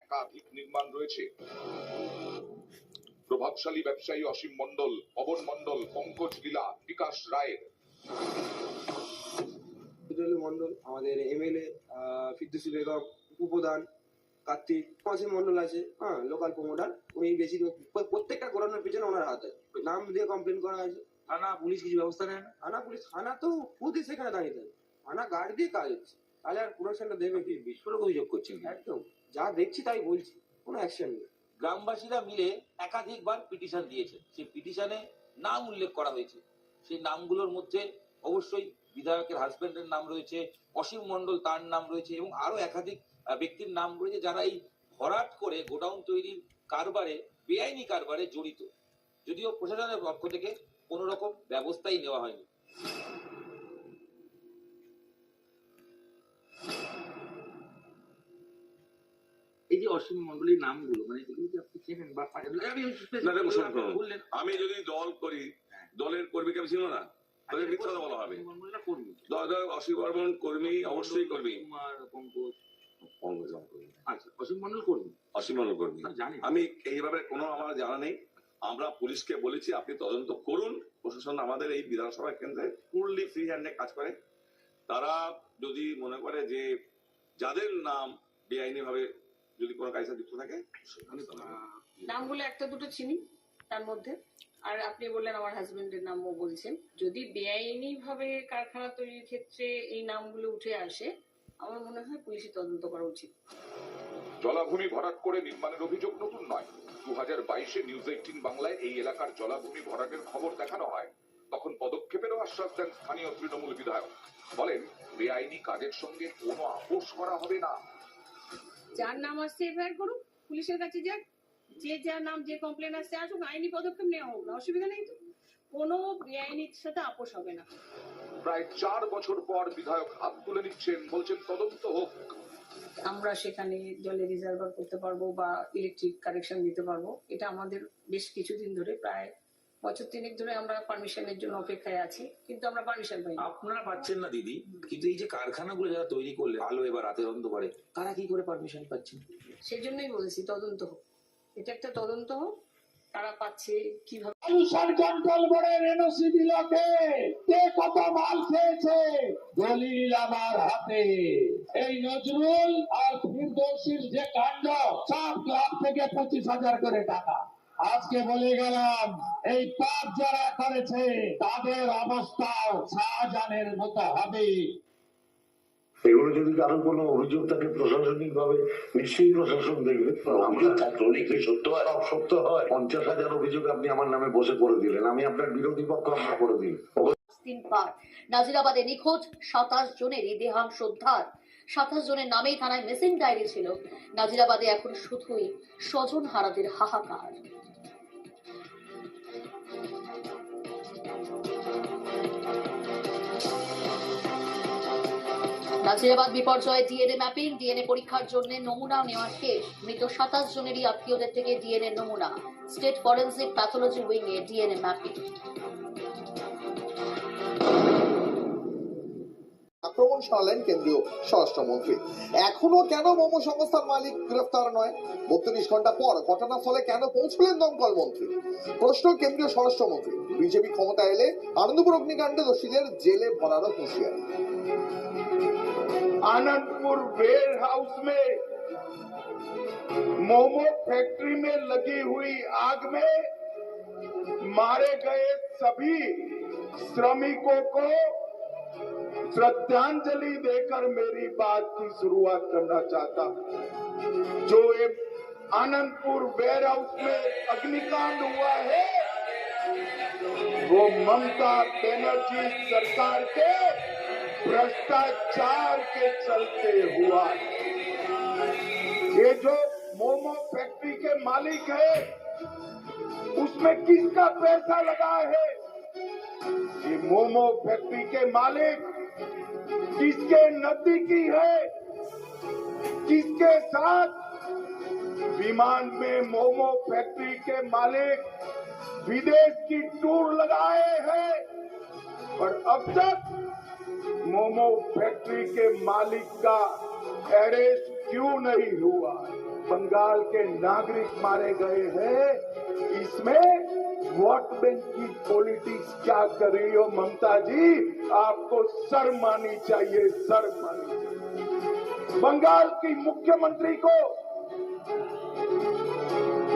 একাধিক নির্মাণ রয়েছে। প্রভাবশালী ব্যবসায়ী অসীম মণ্ডল, পবন মণ্ডল, পঙ্কজ লীলা, বিকাশ রায়ের মন্ডল, আমাদের এমএলএ ফিরদৌসী বেগম, উপপ্রধান কার্তিক, অসীম মন্ডল আছে, হ্যাঁ, লোকাল প্রমোটার। উনি বেশি প্রত্যেকটা ঘোরানোর পিছনে ওনার হাত আছে। নাম দিয়ে কমপ্লেন করা হয়েছে। থানা পুলিশ কিছু ব্যবস্থা নেয় না? থানা তো খুদই সেখানে দাঁড়িয়ে থাকে, থানা গার্ড দিয়ে কাজ হচ্ছে, তাহলে আর প্রোডাকশনটা দেবে কি? বিস্ফোরক অভিযোগ করছেন। একদম যা দেখছি তাই বলছি, কোনো অ্যাকশন নেই। গ্রামবাসীরা মিলে একাধিকবার পিটিশন দিয়েছে, সেই পিটিশনে নাম উল্লেখ করা হয়েছে। সেই নামগুলোর মধ্যে অবশ্যই বিধায়কের হাজবেন্ডের নাম রয়েছে, অসীম মণ্ডল তার নাম রয়েছে, এবং আরো একাধিক ব্যক্তির নাম রয়েছে যারা এই ভরাট করে গোডাউন তৈরির কারবারে, বেআইনি কারবারে জড়িত। যদিও প্রশাসনের পক্ষ থেকে কোন রকম ব্যবস্থাই নেওয়া হয়নি। এই যে অসীম মণ্ডলীর নামগুলো, মানে এগুলো কি আপনি চেনেন বা বললেন? আমি যদি দল করি, দলের কর্মীকে আমি ছিল না, মিথ্যা কথা বলা হবে। অসীম বর্মন কর্মী, অবশ্যই কর্মী। অসীম মণ্ডল কর্মী, অসীম মণ্ডল কর্মী। আমি এইভাবে কোনো আমার জানা নেই। আমরা পুলিশকে বলেছি আপনি তদন্ত করুন। প্রশাসন আমাদের এই বিধানসভা কেন্দ্রে ফুললি ফ্রি হ্যান্ডে কাজ করে। তারা যদি মনে করে যে যাদের নাম বেআইনি ভাবে যদি কোনো কাজে যুক্ত থাকে, নামগুলো একটা দুটো চিনি তার মধ্যে। আর আপনি বললেন আমার হাজবেন্ডের নামও বলছেন। যদি বেআইনি ভাবে কারখানা তৈরির ক্ষেত্রে এই নামগুলো উঠে আসে, আমার মনে হয় পুলিশি তদন্ত করা উচিত। জলাভূমি ভরাট করে নির্মাণের অভিযোগ নতুন নয়। 2022-এ নিউজ 18 বাংলায় এই এলাকার জলাভূমি ভরাটের খবর দেখানো হয়। তখন পদক্ষেপেরও আশ্বাস দেন স্থানীয় তৃণমূল বিধায়ক। বলেন, বেআইনি কাজের সঙ্গে কোনো আপোষ করা হবে না। যার নাম আসছে এফআইআর করুক, পুলিশের কাছে যাক, যে যার নাম যে কমপ্লেন আসছে আসুক, আইনি পদক্ষেপ নেওয়া হোক না, অসুবিধা নেই তো। কোনো বেআইনির সাথে আপোষ হবে না। প্রায় 4 বছর পর বিধায়ক হাত তুলে নিচ্ছেন, বলছেন তদন্ত হোক। আমরা সেখানে জলে রিজার্ভার করতে পারবো বা ইলেকট্রিক কানেকশন দিতে পারবো। এটা আমাদের বেশ কিছুদিন ধরে, প্রায় বছর 3 ধরে আমরা পারমিশনের জন্য অপেক্ষায় আছি, কিন্তু আমরা পারমিশন পাই। আপনারা পাচ্ছেন না দিদি, কিন্তু এই যে কারখানাগুলো যারা তৈরি করলে আলো এবার রাতের অন্ধকারে, তারা কি করে পারমিশন পাচ্ছেন? সেই জন্যই বলছি তদন্ত হোক, এটা একটা তদন্ত হোক, তারা পাচ্ছে কিভাবে। পলিউশন কন্ট্রোল বোর্ডের এনওসি দিলকে কে কত মাল খেয়েছে দলিল আমার হাতে। এই নজরুল আর ফিরদৌসীর যে কাণ্ড, সব ক্লাব থেকে 25,000 করে টাকা। আজকে বলে গেলাম, এই পাপ যারা করেছে তাদের অবস্থাও শাহজাহানের মতো হবে। এগুলো যদি কারো কোনো অভিযোগ থাকে প্রশাসনিক ভাবে, নিশ্চয়ই প্রশাসন দেখবে। সত্য হয়, সব সত্য হয়। 50,000 অভিযোগ আপনি আমার নামে বসে করে দিলেন, আমি আপনার বিরোধী পক্ষ আমরা করে দিই। দিন পার নাজিরাবাদে নিখোঁজ 27 জনেরই দেহাংশ উদ্ধার। 27 জনের নামেই থানায় মিসিং ডায়েরি ছিল। নাজিরাবাদে এখন শুধুই স্বজন হারাদের হাহাকার। নাজিরাবাদ বিপর্যয়ে ডিএনএ ম্যাপিং, ডিএনএ পরীক্ষার জন্য নমুনা নেওয়া শেষ। মৃত 27 জনেরই আত্মীয়দের থেকে ডিএনএ নমুনা। স্টেট ফরেন্সিক প্যাথোলজি উইং এ ডিএনএ ম্যাপিং। আক্রমণ শানালেন কেন্দ্রীয় স্বরাষ্ট্রমন্ত্রী। এখনো কেন মোমো সংস্থার মালিক গ্রেফতার নয়? 32 ঘন্টা পর ঘটনাস্থলে কেন পৌঁছলেন দমকল মন্ত্রী? প্রশ্ন কেন্দ্রীয় স্বরাষ্ট্রমন্ত্রী। বিজেপি ক্ষমতা এলে আনন্দপুর অগ্নিকাণ্ডে দোষীদের জেলে ভরারও হুঁশিয়ারি। आनंदपुर वेयर हाउस में मोमो फैक्ट्री में लगी हुई आग में मारे गए सभी श्रमिकों को श्रद्धांजलि देकर मेरी बात की शुरुआत करना चाहता हूं। जो एक आनंदपुर वेयर हाउस में अग्निकांड हुआ है, वो ममता बनर्जी सरकार के भ्रष्टाचार के चलते हुआ। ये जो मोमो फैक्ट्री के मालिक है, उसमें किसका पैसा लगा है? ये मोमो फैक्ट्री के मालिक किसके नजदीकी है? किसके साथ विमान में मोमो फैक्ट्री के मालिक विदेश की टूर लगाए हैं, और अब तक मोमो फैक्ट्री के मालिक का अरेस्ट क्यों नहीं हुआ? बंगाल के नागरिक मारे गए हैं, इसमें वोट बैंक की पॉलिटिक्स क्या कर रही हो ममता जी, आपको शर्म आनी चाहिए, शर्म आनी चाहिए। बंगाल की मुख्यमंत्री को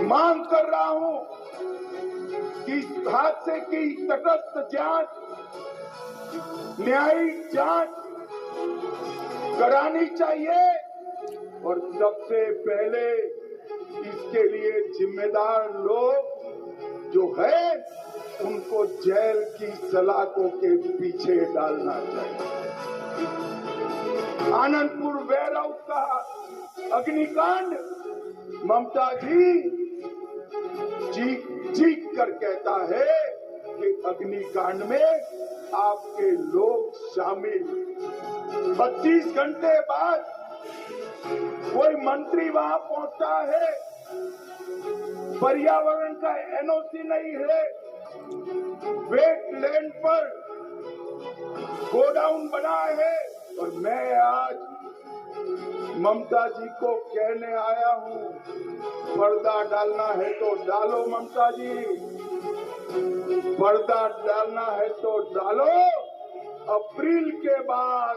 मांग कर रहा हूं कि इस हादसे की तटस्थ जांच, न्यायिक जांच करानी चाहिए और सबसे पहले इसके लिए जिम्मेदार लोग जो है उनको जेल की सलाखों के पीछे डालना चाहिए। आनंदपुर वेयर हाउस का अग्निकांड ममता जी चीख चीख कर कहता है कि अग्निकांड में आपके लोग शामिल। 25 घंटे बाद कोई मंत्री वहां पहुंचता है, पर्यावरण का एनओसी नहीं है, वेटलैंड पर गोडाउन बना है और मैं आज ममता जी को कहने आया हूं, पर्दा डालना है तो डालो ममता जी, पर्दा डालना है तो डालो। अप्रैल के बाद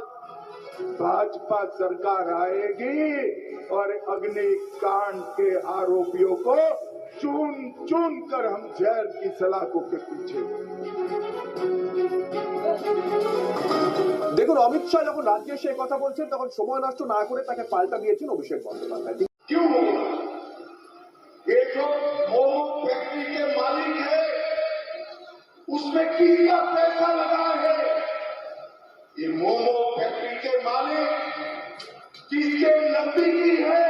भाजपा सरकार आएगी और अग्निकांड के आरोपियों को चुन चुन कर हम जेल की सलाखों के पीछे। দেখুন, অমিত শাহ যখন রাজ্যে এসে কথা বলছেন তখন সময় নষ্ট না করে তাকে পাল্টা দিয়েছেন অভিষেক বন্দ্যোপাধ্যায়। क्यों होगा? ये जो मोमो फैक्ट्री के मालिक है उसमें किसका पैसा लगा है? ये मोमो फैक्ट्री के मालिक किसके नजदीकी है?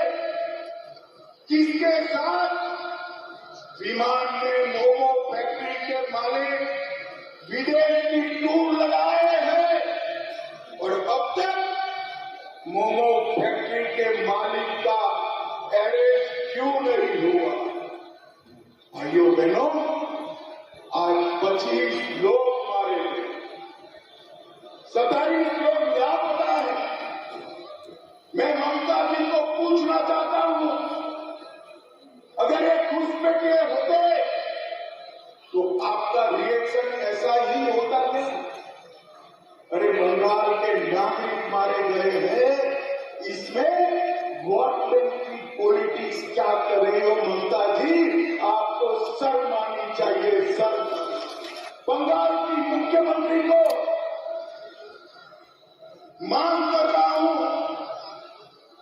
किसके साथ? विमान में मोमो फैक्ट्री के मालिक विदेश की टूर लगाए हैं और अब तक मोमो फैक्ट्री के मालिक का अरेस्ट क्यों नहीं हुआ? भाइयों बहनों, आज 25 लोग मारे गए, 27 लोग लापता है। मैं ममता जी को पूछना चाहता हूं, अगर ये घुसपैठे होते तो आपका रिएक्शन ऐसा ही होता नहीं? अरे बंगाल के नागरिक मारे गए हैं, इसमें वोट बैंक की पॉलिटिक्स क्या कर रही हो ममता जी, आपको शर्म आनी चाहिए, शर्म। बंगाल की मुख्यमंत्री को मांग कर रहा हूं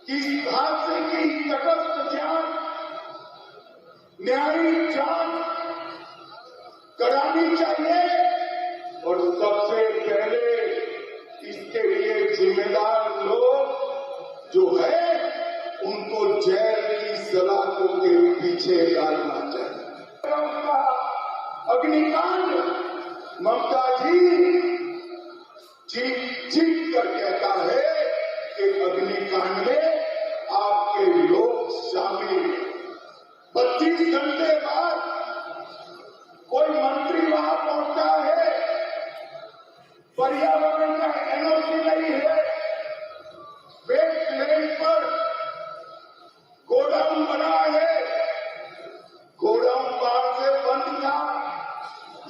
कि इस हादसे की तटस्थ जांच, न्यायिक जांच करानी चाहिए और सबसे पहले इसके लिए जिम्मेदार लोग जो है उनको जेल की सलाखों के पीछे डालना चाहिए। अग्निकांड ममता जी चीख चीख कर कहता है कि अग्निकांड में आपके लोग शामिल। 25 घंटे बाद कोई मंत्री वहां पहुंचता है, पर्यावरण का एनओसी नहीं है, वेटलैंड पर गोडाउन बना है, गोडाउन बाहर से बंद था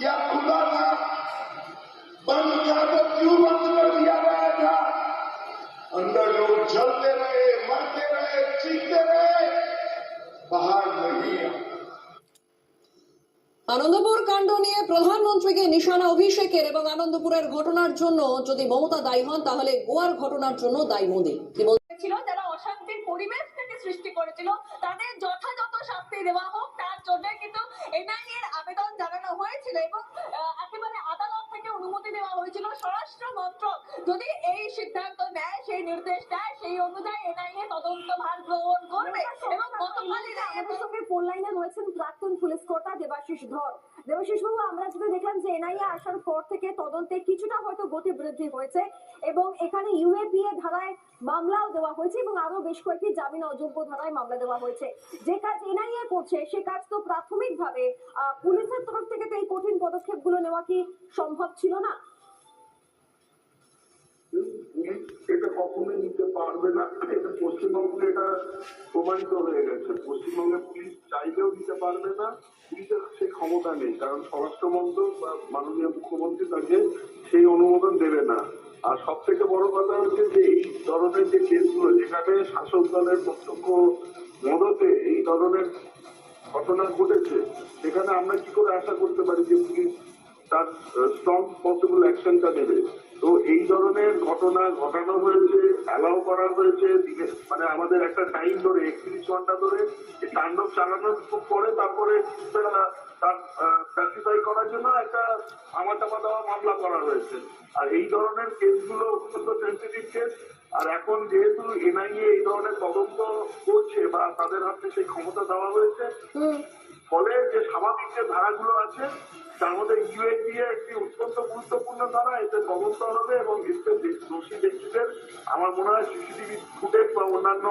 या खुला था? बंद था तो क्यों बंद कर दिया गया था? अंदर लोग जलते रहे, मरते रहे, चीखते रहे, बाहर नहीं आया। আনন্দপুর কাণ্ড নিয়ে প্রধানমন্ত্রীকে নিশানা অভিষেকের এবং আনন্দপুরের ঘটনার জন্য যদি মমতা দায়ী হন তাহলে গোয়ার ঘটনার জন্য দায়ী মোদী। ছিল যারা অশান্তির পরিবেশ থেকে সৃষ্টি করেছিল তাদের যথাযথ শাস্তি দেওয়া হোক, তার জন্য কিন্তু এনআইএ এর আবেদন জানানো হয়েছিল এবং একেবারে আদালত থেকে অনুমতি দেওয়া হয়েছিল। স্বরাষ্ট্র মন্ত্রক যদি এই সিদ্ধান্ত নেয়, সেই নির্দেশ দেয়, সেই অনুযায়ী এনআইএ তদন্তভার গ্রহণ করবে। এবং গতকালই আমাদের সঙ্গে ফোন লাইনে রয়েছেন প্রাক্তন পুলিশ কর্তা দেবাশিস ধর। দেবাশিস বাবু, আমরা যেটা দেখলাম যে এনআইএ আসার পর থেকে তদন্তে কিছুটা হয়তো গতি বৃদ্ধি হয়েছে এবং এখানে ইউএপিএ ধারায় মামলাও দেওয়া হয়েছে এবং আরো বেশ কয়েকটি জামিন অযোগ্য ধারায় মামলা দেওয়া হয়েছে। যে কাজ এনআইএ করছে সে কাজ তো প্রাথমিকভাবে পুলিশের তরফ থেকে তো এই কঠিন পদক্ষেপগুলো নেওয়া কি সম্ভব ছিল না? পুলিশ এটা কখনোই নিতে পারবে না, এটা পশ্চিমবঙ্গে এটা প্রমাণিত হয়ে গেছে। পশ্চিমবঙ্গের পুলিশ চাইলেও নিতে পারবে না, পুলিশের সেই ক্ষমতা নেই, কারণ স্বরাষ্ট্রমন্ত্রক বা মাননীয় মুখ্যমন্ত্রী তাকে সেই অনুমোদন দেবে না। আর সব থেকে বড় কথা হচ্ছে যে এই ধরনের যে কেসগুলো যেখানে শাসক দলের প্রত্যক্ষ মদতে এই ধরনের ঘটনা ঘটেছে, সেখানে আমরা কি করে আশা করতে পারি যে পুলিশ তার স্ট্রং পসিবল অ্যাকশনটা নেবে? তো এই ধরনের ঘটনা ঘটানো হয়েছে, অ্যালাউ করা হয়েছে, মানে আমাদের একটা টাইম ধরে 31 ঘন্টা ধরে তাণ্ডব চালানোর পরে তারপরে তার স্যাটিসফাই করার জন্য একটা আমা দেওয়া মামলা করা হয়েছে। আর এই ধরনের কেসগুলো অত্যন্ত সেন্সিটিভ কেস। আর এখন যেহেতু এনআইএ এই ধরনের তদন্ত করছে বা তাদের হাতে সেই ক্ষমতা দেওয়া হয়েছে, ফলে যে স্বাভাবিক যে ধারাগুলো আছে তার মধ্যে ইউএপিএ একটি অত্যন্ত গুরুত্বপূর্ণ ধারা। এতে তদন্ত হবে এবং দোষী ব্যক্তিদের আমার মনে হয় সিসিটিভি ফুটেজ বা অন্যান্য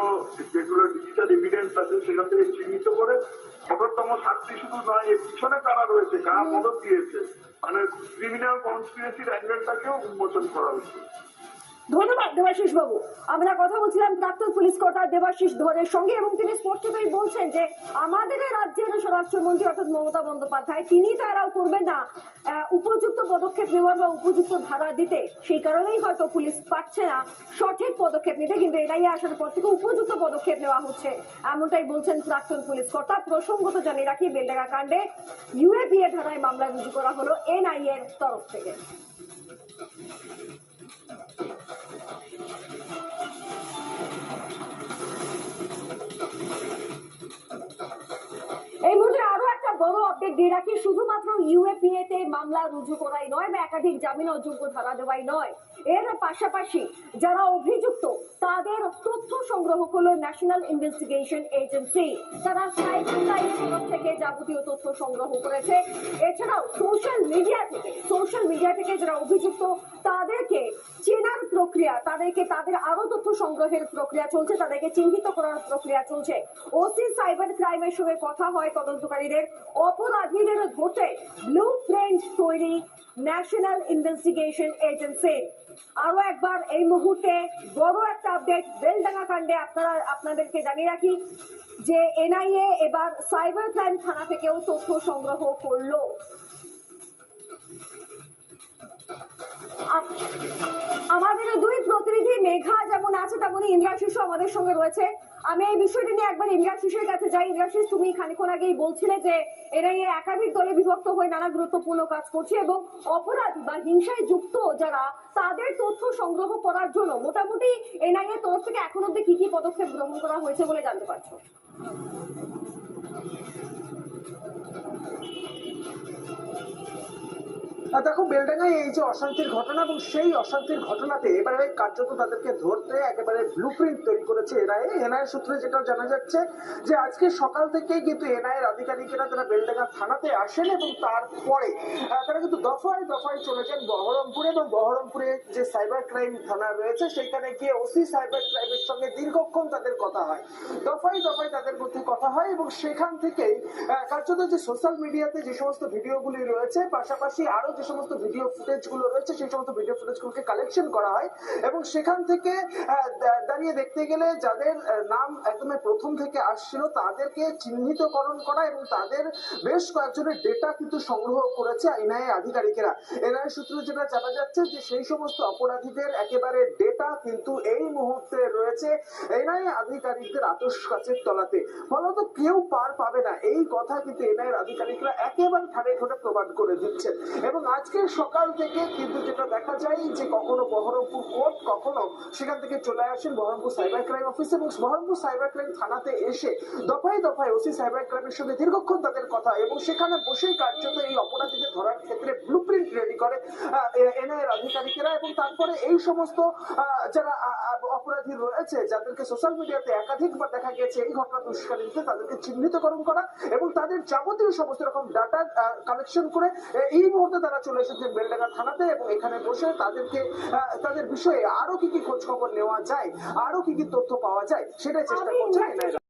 যেগুলো ডিজিটাল এভিডেন্স আছে সেখান থেকে চিহ্নিত করে কঠোরতম শাস্তি শুধু নয়, এর পিছনে কারা রয়েছে, কারা মদত দিয়েছে, মানে ক্রিমিনাল কনস্পিরেসির অ্যাঙ্গেলটাকেও উন্মোচন করা হচ্ছে। ধন্যবাদ দেবাশিস বাবু। আমরা কথা বলছিলাম প্রাক্তন পুলিশ কর্তা দেবাশিস ধরের সঙ্গে এবং তিনি স্পষ্টতই বলছেন যে আমাদের রাজ্যের স্বরাষ্ট্রমন্ত্রী অর্থাৎ মমতা বন্দ্যোপাধ্যায় তিনি তারাও করবেন না উপযুক্ত পদক্ষেপ নেওয়ার বা উপযুক্ত ধারা দিতে, সেই কারণেই হয়তো পুলিশ পাচ্ছে না সঠিক পদক্ষেপ নিতে, কিন্তু এনআইএ আসার পর থেকে উপযুক্ত পদক্ষেপ নেওয়া হচ্ছে এমনটাই বলছেন প্রাক্তন পুলিশ কর্তা। প্রসঙ্গত জানিয়ে রাখি, বেলডাঙ্গা কাণ্ডে ইউএপিএ ধারায় মামলা রুজু করা হলো এনআইএ এর তরফ থেকে। এই মুহূর্তে আরো একটা বড় আপডেট দিয়ে রাখি, শুধুমাত্র ইউএপিএ তে মামলা রুজু করাই নয় বা একাধিক জামিন অযোগ্য ধারা দেওয়াই নয়, এর পাশাপাশি যারা অভিযুক্ত তাদের তথ্য সংগ্রহ করলো ন্যাশনাল ইনভেস্টিগেশন এজেন্সি। তারা সাইবার ক্রাইমের তরফ থেকে যাবতীয় তথ্য সংগ্রহ করেছে। এছাড়াও সোশ্যাল মিডিয়া থেকে যারা অভিযুক্ত তাদেরকে চেনার প্রক্রিয়া, তাদের আরো তথ্য সংগ্রহের প্রক্রিয়া চলছে, তাদেরকে চিহ্নিত করার প্রক্রিয়া চলছে। ওসি সাইবার ক্রাইমের সঙ্গে কথা হয় তদন্তকারীদের, অপরাধীদের ধরতে ব্লু প্রিন্ট তৈরি ন্যাশনাল ইনভেস্টিগেশন এজেন্সি। আরো একবার এই মুহূর্তে বড় একটা আপডেট বেলডাঙ্গা কাণ্ডে আপনাদেরকে জানিয়ে রাখি যে এনআইএ এবার সাইবার ক্রাইম থানা থেকেও তথ্য সংগ্রহ করলো। আমাদের দুই প্রতিনিধি মেঘা যেমন আছে তেমনি ইন্দ্রাশিসও আমাদের সঙ্গে রয়েছে। আমি এই বিষয়টি নিয়ে একবার ইন্দ্রাশিসের কাছে যাই। ইন্দ্রাশিস, তুমি খানিকক্ষণ আগেই বলছিলে যে এনআইএ একাধিক দলে বিভক্ত হয়ে নানা গুরুত্বপূর্ণ কাজ করছে এবং অপরাধী বা হিংসায় যুক্ত যারা তাদের তথ্য সংগ্রহ করার জন্য মোটামুটি এনআইএ তরফ থেকে এখন অব্দি কি কি পদক্ষেপ গ্রহণ করা হয়েছে বলে জানতে পারছো? দেখো, বেলডাঙ্গায় এই যে অশান্তির ঘটনা এবং সেই অশান্তির ঘটনাতে এবারে কার্যত তাদেরকে ধরতে একেবারে ব্লুপ্রিন্ট তৈরি করেছে এনআইএ সূত্রে যেটা জানা যাচ্ছে যে আজকে সকাল থেকেই কিন্তু এনআইএর আধিকারিকেরা তারা বেলডাঙ্গা থানাতে আসেন এবং তারপরে তারা কিন্তু দফায় দফায় চলে যান বহরমপুরে এবং বহরমপুরে যে সাইবার ক্রাইম থানা রয়েছে সেখানে গিয়ে ওসি সাইবার ক্রাইমের সঙ্গে দীর্ঘক্ষণ তাদের কথা হয়, দফায় দফায় তাদের মধ্যে কথা হয় এবং সেখান থেকেই কার্যত যে সোশ্যাল মিডিয়াতে যে সমস্ত ভিডিওগুলি রয়েছে পাশাপাশি আরো যে সমস্ত ভিডিও ফুটেজ গুলো রয়েছে সেই সমস্ত ভিডিও ফুটেজ গুলোকে কালেকশন করা হয় এবং সেখান থেকে দাঁড়িয়ে দেখতে গেলে যাদের নাম একদম প্রথম থেকে আসছিল তাদেরকে চিহ্নিতকরণ করা এবং তাদের বেশ কয়েকজনের ডেটা কিন্তু সংগ্রহ করেছে এনআইএ আধিকারিকেরা। এনআইএ সূত্রে যেটা জানা যাচ্ছে যে সেই সমস্ত অপরাধীদের একেবারে ডেটা কিন্তু এই মুহূর্তে রয়েছে এনআইএ আধিকারিকদের আতশ কাচের তলাতে, ফলত কেউ পার পাবে না এই কথা কিন্তু এনআইএ আধিকারিকরা একেবারে ঠাড়ে ঠোঁটে প্রমাণ করে দিচ্ছেন। এবং আজকে সকাল থেকে কিন্তু যেটা দেখা যায় যে কখনো বহরমপুর কোর্ট, কখনো সেখান থেকে চলে আসেন বহরমপুর সাইবার ক্রাইম অফিস এবং বহরমপুর সাইবার ক্রাইম থানাতে এসে দফায় দফায় ওসি সাইবার ক্রাইমের সঙ্গে দীর্ঘক্ষণ তাদের কথা এবং সেখানে বসেই কার্যত এই অপরাধীদের ধরার ক্ষেত্রে ব্লুপ্রিন্ট রেডি করে এনআইএর আধিকারিকেরা এবং তারপরে এই সমস্ত যারা অপরাধী রয়েছে যাদেরকে সোশ্যাল মিডিয়াতে একাধিকবার দেখা গেছে এই ঘটনা দুষ্কারীতে তাদেরকে চিহ্নিতকরণ করা এবং তাদের যাবতীয় সমস্ত রকম ডাটা কালেকশন করে এই মুহূর্তে তারা চলে এসেছে বেলডাঙ্গা থানাতে এবং এখানে বসে তাদেরকে তাদের বিষয়ে আরো কি কি খোঁজ খবর নেওয়া যায়, আরো কি কি তথ্য পাওয়া যায় সেটাই চেষ্টা করছেন।